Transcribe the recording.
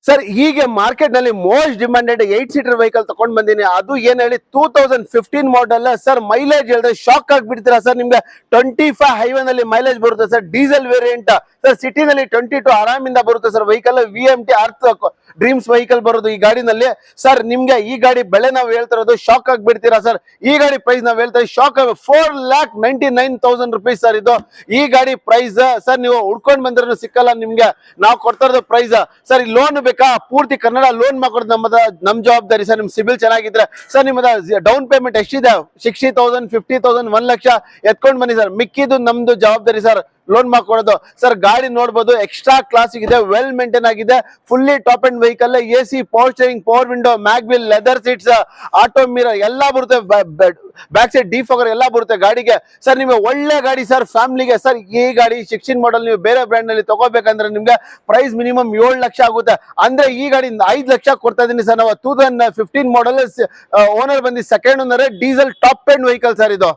Sir ಹೀಗೆ market ನಲ್ಲಿ most demanded 8 seater vehicle ತಗೊಂಡ್ ಬಂದಿನಿ. ಅದು ಏನ್ ಹೇಳಿ 2015 ಮಾಡೆಲ್ ಸರ್. ಮೈಲೇಜ್ ಹೇಳಿದ್ರೆ ಶಾಕ್ ಆಗ್ಬಿಡ್ತೀರಾ ಸರ್. ನಿಮ್ಗೆ 25 ಹೈವೇ ನಲ್ಲಿ ಮೈಲೇಜ್ ಬರುತ್ತೆ ಸರ್. Diesel variant sir. ಸಿಟಿನಲ್ಲಿ 22 ಆರಾಮಿಂದ ಬರುತ್ತೆ sir. Vehicle VMT Earth Dreams vehicle ಬರೋದು ಈ ಗಾಡಿನಲ್ಲಿ ಸರ್. ನಿಮ್ಗೆ ಈ ಗಾಡಿ ಬೆಲೆ ನಾವು ಹೇಳ್ತಿರೋದು ಶಾಕ್ ಆಗ್ಬಿಡ್ತೀರಾ ಸರ್. ಈ ಗಾಡಿ ಪ್ರೈಸ್ ನಾವ್ ಹೇಳ್ತಾ ಶಾಕ್ 4,99,000 rupees ಸರ್. ಇದು ಈ ಗಾಡಿ ಪ್ರೈಸ್ ಸರ್. ನೀವು ಹುಡ್ಕೊಂಡ್ ಬಂದ್ರೂ ಸಿಕ್ಕಲ್ಲ ನಿಮ್ಗೆ. ನಾವು ಕೊಡ್ತಾ ಇರೋದು ಪ್ರೈಸ್ ಸರ್. ಈ ಲೋನ್ ಬೇಕಾ? ಪೂರ್ತಿ ಕನ್ನಡ ಲೋನ್ ಮಾಡ್ಕೊಡೋದು ನಮ್ ಜವಾಬ್ದಾರಿ ಸರ್. ನಿಮ್ ಸಿಬಿಲ್ ಚೆನ್ನಾಗಿದ್ರೆ ಸರ್. ನಿಮ್ಮದ ಡೌನ್ ಪೇಮೆಂಟ್ ಎಷ್ಟಿದೆ? 60,000, 50,000, 1 ಲಕ್ಷ ಎತ್ಕೊಂಡ್ ಬನ್ನಿ ಸರ್. ಮಿಕ್ಕಿದು ನಮ್ದು ಜವಾಬ್ದಾರಿ ಸರ್. Loan ಮಾಡ್ಕೊಡೋದು sir. ಗಾಡಿ ನೋಡಬಹುದು, ಎಕ್ಸ್ಟ್ರಾ ಕ್ಲಾಸ್ ಇದೆ, ವೆಲ್ ಮೇಂಟೈನ್ ಆಗಿದೆ, fully top and vehicle. AC, power steering, power window, mag wheel, leather seats, auto mirror ಎಲ್ಲ ಬರುತ್ತೆ. ಬ್ಯಾಕ್ ಸೈಡ್ ಡಿಫಾಗರ್ ಎಲ್ಲ ಬರುತ್ತೆ ಗಾಡಿಗೆ ಸರ್. ನಿಮಗೆ ಒಳ್ಳೆ ಗಾಡಿ ಸರ್ ಫ್ಯಾಮಿಲಿಗೆ ಸರ್. ಈ ಗಾಡಿ 16 ಮಾಡೆಲ್ ನೀವು ಬೇರೆ ಬ್ರ್ಯಾಂಡ್ ನಲ್ಲಿ ತಗೋಬೇಕಂದ್ರೆ ನಿಮ್ಗೆ ಪ್ರೈಸ್ ಮಿನಿಮಮ್ 7 ಲಕ್ಷ ಆಗುತ್ತೆ. ಅಂದ್ರೆ ಈ ಗಾಡಿ 5 ಲಕ್ಷ ಕೊಡ್ತಾ ಇದೀನಿ ಸರ್ ನಾವು. 2015 ಮಾಡೆಲ್ ಓನರ್ ಬಂದು second owner, diesel top and vehicle sir ಇದು.